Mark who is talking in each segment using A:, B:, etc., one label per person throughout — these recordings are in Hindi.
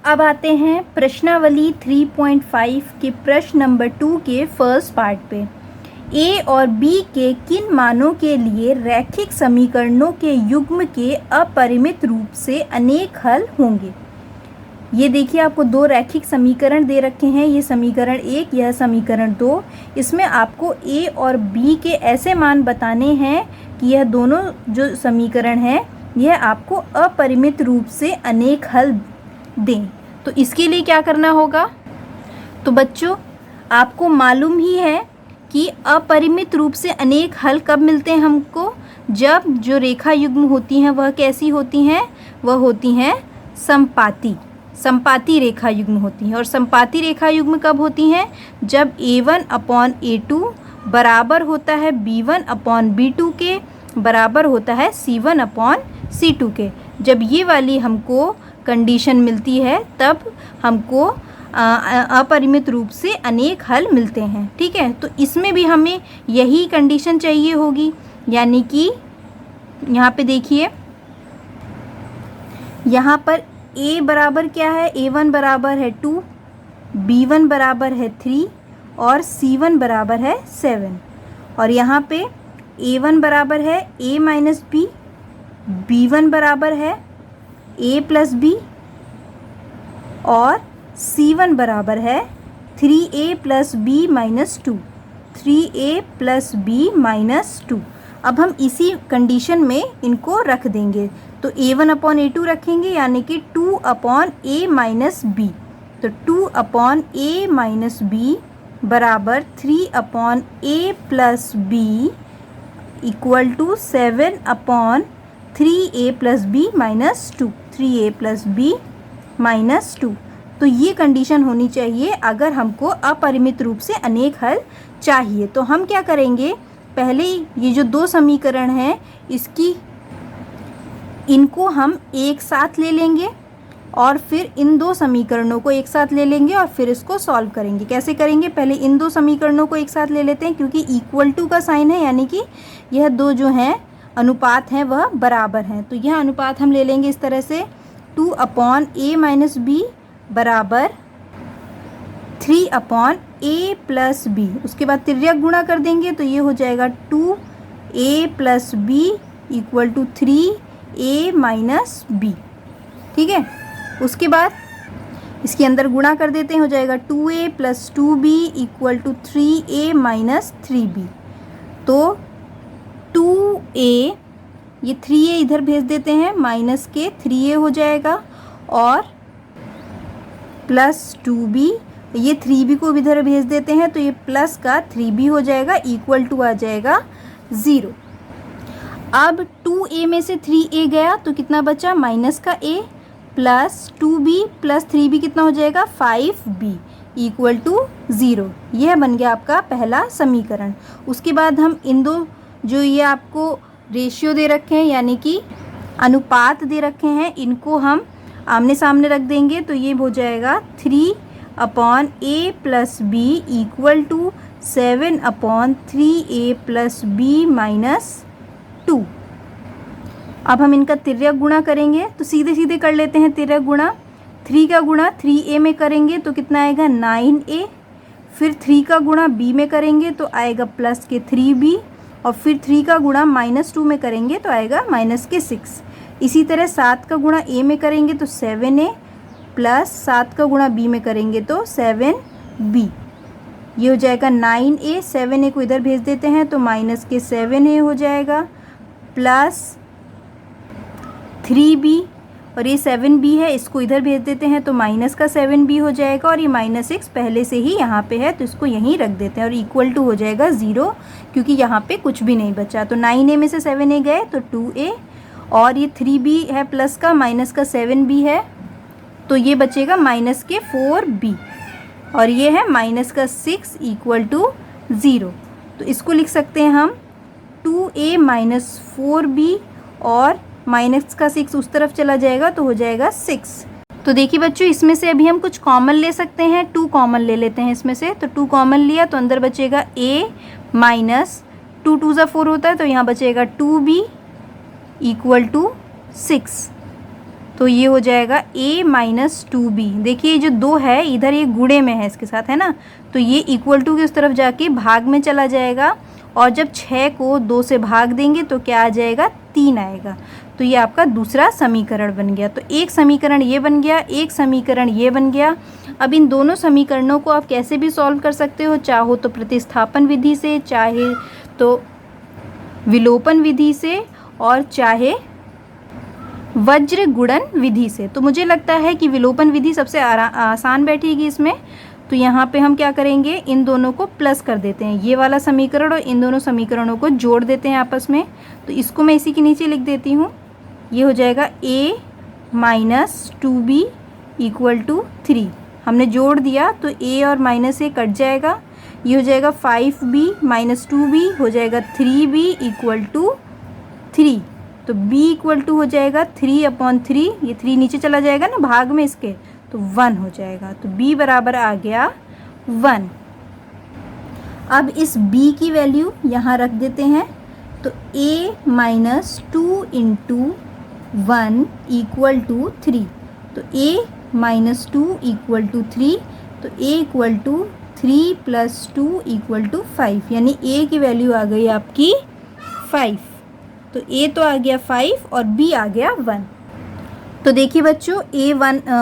A: अब आते हैं प्रश्नावली 3.5 के प्रश्न नंबर 2 के फर्स्ट पार्ट पे। ए और बी के किन मानों के लिए रैखिक समीकरणों के युग्म के अपरिमित रूप से अनेक हल होंगे। ये देखिए, आपको दो रैखिक समीकरण दे रखे हैं, ये समीकरण 1, यह समीकरण 2। इसमें आपको ए और बी के ऐसे मान बताने हैं कि यह दोनों जो समीकरण हैं यह आपको अपरिमित रूप से अनेक हल दें। तो इसके लिए क्या करना होगा? तो बच्चों, आपको मालूम ही है कि अपरिमित रूप से अनेक हल कब मिलते हैं हमको, जब जो रेखा युग्म होती हैं वह कैसी होती हैं, वह होती हैं संपाती रेखा युग्म होती हैं। और संपाती रेखा युग्म कब होती हैं? जब a1/a2 बराबर होता है b1/b2 के, बराबर होता है c1/c2 के। जब ये वाली हमको कंडीशन मिलती है तब हमको अपरिमित रूप से अनेक हल मिलते हैं। ठीक है, तो इसमें भी हमें यही कंडीशन चाहिए होगी, यानी कि यहाँ पे देखिए, यहाँ पर a बराबर क्या है? a1 बराबर है 2, b1 बराबर है 3 और c1 बराबर है 7। और यहाँ पे a1 बराबर है a माइनस बी, b1 बराबर है a प्लस बी और c1 बराबर है 3a plus b minus 2, 3a plus b minus 2। अब हम इसी कंडीशन में इनको रख देंगे, तो a1/a2 रखेंगे, यानी कि 2/a माइनस बी। तो 2/a माइनस बी बराबर 3/a plus b equal to 7/3a plus b minus 2, 3a plus b minus 2। तो ये कंडीशन होनी चाहिए अगर हमको अपरिमित रूप से अनेक हल चाहिए। तो हम क्या करेंगे, पहले ये जो दो समीकरण हैं इनको हम एक साथ ले लेंगे और फिर इन दो समीकरणों को एक साथ ले लेंगे और फिर इसको सॉल्व करेंगे। कैसे करेंगे? पहले इन दो समीकरणों को एक साथ ले लेते हैं, क्योंकि इक्वल टू का साइन है, यानी कि यह दो जो हैं अनुपात हैं वह बराबर हैं। तो यह अनुपात हम ले लेंगे इस तरह से, 2/a माइनस बी बराबर 3/a प्लस बी। उसके बाद तिर्यक गुणा कर देंगे तो ये हो जाएगा 2a plus b equal to 3a minus b. ठीक है, उसके बाद इसके अंदर गुणा कर देते हैं, हो जाएगा 2a plus 2b equal to 3a minus 3b। तो 2a, ये 3a इधर भेज देते हैं, माइनस के 3a हो जाएगा और प्लस 2b, ये 3b को इधर भेज देते हैं तो ये प्लस का 3b हो जाएगा, इक्वल टू आ जाएगा 0। अब 2a में से 3a गया तो कितना बचा? माइनस का a plus 2b plus 3b कितना हो जाएगा? 5b equal to 0। यह बन गया आपका पहला समीकरण। उसके बाद हम इन दो जो ये आपको रेशियो दे रखे हैं, यानी कि अनुपात दे रखे हैं, इनको हम आमने सामने रख देंगे तो ये हो जाएगा 3/a plus b equal to 7/3a plus b minus 2। अब हम इनका तिर्यक गुणा करेंगे, तो सीधे सीधे कर लेते हैं तिर्यक गुणा। 3 का गुणा 3a में करेंगे तो कितना आएगा? 9a। फिर 3 का गुणा b में करेंगे तो आएगा प्लस के 3b, और फिर 3 का गुणा -2 में करेंगे तो आएगा माइनस के 6। इसी तरह 7 का गुणा a में करेंगे तो 7a प्लस 7 का गुणा b में करेंगे तो 7b। ये हो जाएगा 9a, 7a को इधर भेज देते हैं तो माइनस के 7a हो जाएगा प्लस 3b, और ये 7b है, इसको इधर भेज देते हैं तो माइनस का 7b हो जाएगा, और ये -6 पहले से ही यहाँ पे है तो इसको यहीं रख देते हैं और इक्वल टू हो जाएगा 0, क्योंकि यहाँ पे कुछ भी नहीं बचा। तो 9a में से 7a गए तो 2a, और ये 3b है प्लस का, माइनस का 7b है तो ये बचेगा माइनस के 4b, और ये है माइनस का 6 इक्वल टू 0। तो इसको लिख सकते हैं हम 2a माइनस 4b, और माइनस का 6 उस तरफ चला जाएगा तो हो जाएगा 6। तो देखिए बच्चों, इसमें से अभी हम कुछ कॉमन ले सकते हैं, 2 कॉमन ले लेते हैं इसमें से। तो 2 कॉमन लिया तो अंदर बचेगा a माइनस 2 2 4 होता है तो यहाँ बचेगा 2b इक्वल टू 6। तो ये हो जाएगा a माइनस 2b। देखिए जो 2 है इधर ये गुणे में है इसके साथ, है ना, तो ये इक्वल टू की उस तरफ जाके भाग में चला जाएगा, और जब 6 को 2 से भाग देंगे तो क्या आ जाएगा, 3 आएगा। तो ये आपका दूसरा समीकरण बन गया। तो एक समीकरण ये बन गया, एक समीकरण ये बन गया। अब इन दोनों समीकरणों को आप कैसे भी सॉल्व कर सकते हो, चाहो तो प्रतिस्थापन विधि से, चाहे तो विलोपन विधि से, और चाहे वज्र गुणन विधि से। तो मुझे लगता है कि विलोपन विधि सबसे आसान बैठेगी इसमें। तो यहाँ पे हम क्या करेंगे, इन दोनों को प्लस कर देते हैं, ये वाला समीकरण और इन दोनों समीकरणों को जोड़ देते हैं आपस में। तो इसको मैं इसी के नीचे लिख देती हूँ। ये हो जाएगा a minus 2b equal to 3। हमने जोड़ दिया तो a और माइनस a कट जाएगा। ये हो जाएगा 5b माइनस 2b हो जाएगा 3b इक्वल टू 3। तो b इक्वल टू हो जाएगा 3/3, ये 3 नीचे चला जाएगा ना भाग में इसके, तो 1 हो जाएगा। तो b बराबर आ गया 1। अब इस b की वैल्यू यहाँ रख देते हैं। तो a minus 2 into 1 equal to 3। तो a माइनस 2 इक्वल टू 3, तो a equal to 3 plus 2 equal to 5, यानी a की वैल्यू आ गई आपकी 5। तो a तो आ गया 5 और b आ गया 1। तो देखिए बच्चों,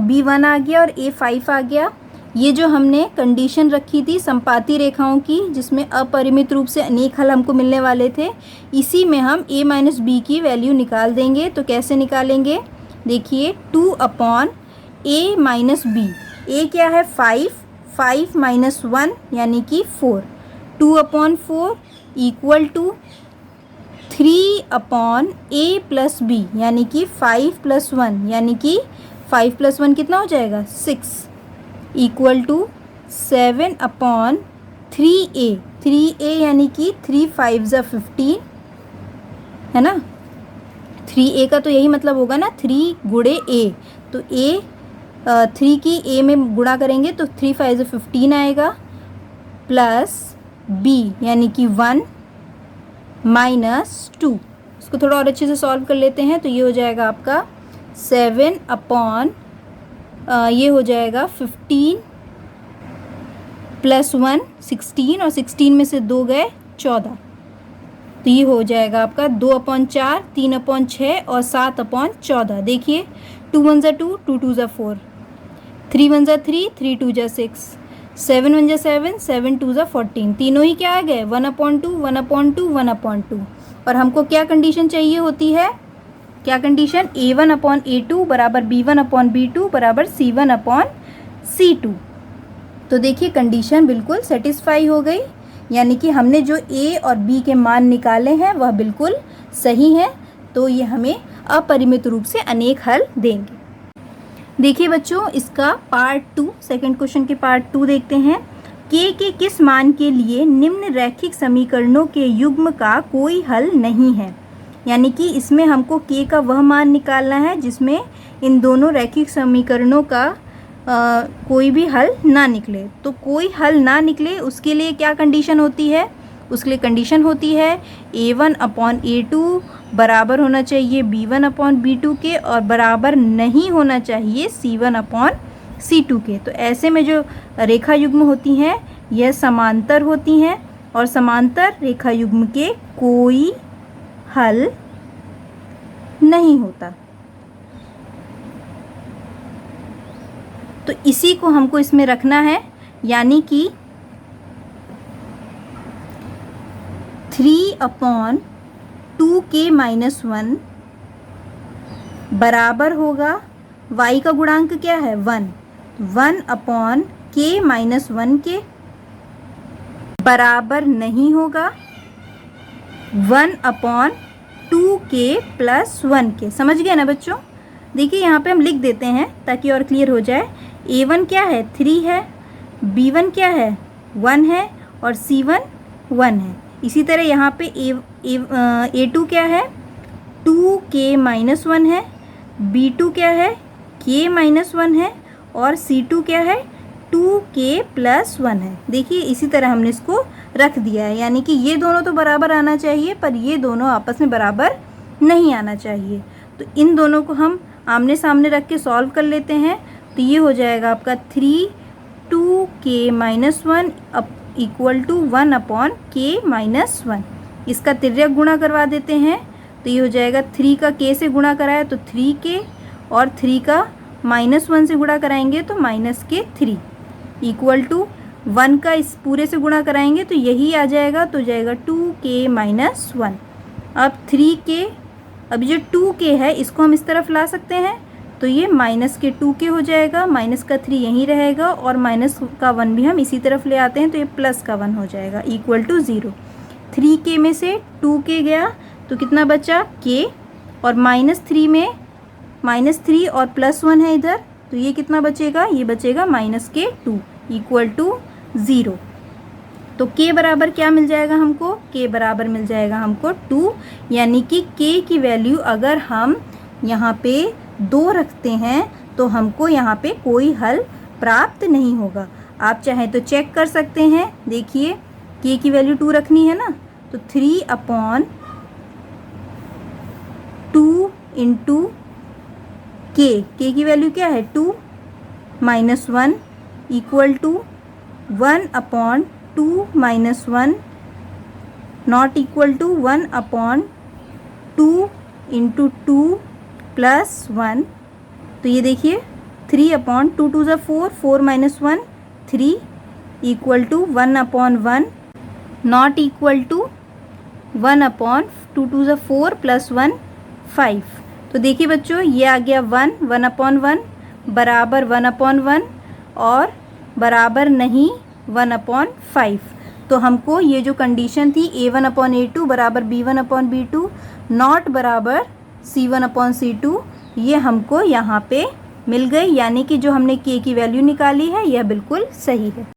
A: b 1 आ गया और a 5 आ गया। ये जो हमने कंडीशन रखी थी संपाती रेखाओं की, जिसमें अपरिमित रूप से अनेक हल हमको मिलने वाले थे, इसी में हम a माइनस बी की वैल्यू निकाल देंगे। तो कैसे निकालेंगे, देखिए 2/a माइनस बी। a क्या है 5, 5 माइनस 1 यानी कि 4, 2/4 equal to 3/a plus B, यानी कि 5 प्लस 1, यानी कि 5 प्लस 1 कितना हो जाएगा 6, इक्वल टू 7/3a। 3a यानी कि 3 5 ज़ा 15, है ना। 3a का तो यही मतलब होगा ना, 3 गुणे a। तो a 3 की a में गुणा करेंगे तो 3 5 ज़ा 15 आएगा, प्लस b यानी कि 1 माइनस 2। इसको थोड़ा और अच्छे से सॉल्व कर लेते हैं। तो ये हो जाएगा आपका 7 ये हो जाएगा 15 प्लस 1 16, और 16 में से 2 गए 14। तो ये हो जाएगा आपका 2/4, 3/6 और 7/14। देखिए 2 1 ज़ा 2, 2 2 ज़ा 4, 3 1 ज़ा 3, 3 2 ज़ा 6, 7 1 ज़ा 7, 7 2 ज़ा 14। तीनों ही क्या आ गए 1/2, 1/2, 1/2। और हमको क्या कंडीशन चाहिए होती है, क्या कंडीशन, a1/a2 बराबर b1/b2 बराबर c1/c2। तो देखिए कंडीशन बिल्कुल सेटिस्फाई हो गई, यानी कि हमने जो a और b के मान निकाले हैं वह बिल्कुल सही हैं। तो ये हमें अपरिमित रूप से अनेक हल देंगे। देखिए बच्चों, इसका पार्ट 2, सेकंड क्वेश्चन के पार्ट 2 देखते हैं। k के किस मान के लिए निम्न रैखिक समीकरणों के युग्म का कोई हल नहीं है। यानी कि इसमें हमको k का वह मान निकालना है जिसमें इन दोनों रैखिक समीकरणों का कोई भी हल ना निकले। तो कोई हल ना निकले उसके लिए क्या कंडीशन होती है, उसके लिए कंडीशन होती है a1/a2 बराबर होना चाहिए b1/b2 के, और बराबर नहीं होना चाहिए c1/c2 के। तो ऐसे में जो रेखा युग्म होती हैं यह समांतर होती हैं, और समांतर रेखा युग्म के कोई हल नहीं होता। तो इसी को हमको इसमें रखना है, यानी कि 3/2k माइनस 1 बराबर होगा, y का गुणांक क्या है 1, 1/k माइनस 1 के बराबर नहीं होगा 1/2k प्लस 1 के। समझ गए ना बच्चों। देखिए यहाँ पे हम लिख देते हैं ताकि और क्लियर हो जाए। a1 क्या है 3 है, b1 क्या है 1 है, और c1 1 है। इसी तरह यहाँ पे a2 क्या है 2k माइनस 1 है, b2 क्या है k माइनस 1 है, और c2 क्या है 2k प्लस 1 है। देखिए इसी तरह हमने इसको रख दिया है, यानी कि ये दोनों तो बराबर आना चाहिए पर ये दोनों आपस में बराबर नहीं आना चाहिए। तो इन दोनों को हम आमने सामने रख के सॉल्व कर लेते हैं। तो ये हो जाएगा आपका 3 2k - 1 इक्वल टू 1/k - 1। इसका तिर्यक गुणा करवा देते हैं। तो ये हो जाएगा 3 का k से गुणा कराया तो 3k, और 3 का -1 से गुणा कराएंगे तो -k3 इक्वल टू 1 का इस पूरे से गुणा कराएंगे तो यही आ जाएगा, तो जाएगा 2k - 1। अब 3k, अब जो 2k है इसको हम इस तरफ ला सकते हैं, तो ये -2k हो जाएगा, -3 यहीं रहेगा, और -1 भी हम इसी तरफ ले आते हैं तो ये +1 हो जाएगा इक्वल टू 0। 3k में से 2k गया तो कितना बचा k, और -3 में -3 और +1 है इधर, तो ये कितना बचेगा, ये बचेगा -k2 इक्वल टू 0। तो k बराबर क्या मिल जाएगा हमको, k बराबर मिल जाएगा हमको 2, यानी कि k की वैल्यू अगर हम यहाँ पे 2 रखते हैं तो हमको यहाँ पे कोई हल प्राप्त नहीं होगा। आप चाहे तो चेक कर सकते हैं, देखिए k की वैल्यू 2 रखनी है ना, तो 3/2 इंटू k की वैल्यू क्या है 2 - 1 equal to 1/2 - 1 not equal to 1/2 into 2 + 1। तो ये देखिए 3/2 2 ज़ा 4, 4 - 1 3 equal to 1/1 not equal to 1/2 2 ज़ा 4 + 1 5। तो देखिए बच्चों ये आ गया 1/1 बराबर 1/1 और बराबर नहीं 1/5। तो हमको ये जो कंडीशन थी A1/A2 बराबर B1/B2 नॉट बराबर C1/C2, ये हमको यहाँ पे मिल गई, यानी कि जो हमने k की वैल्यू निकाली है यह बिल्कुल सही है।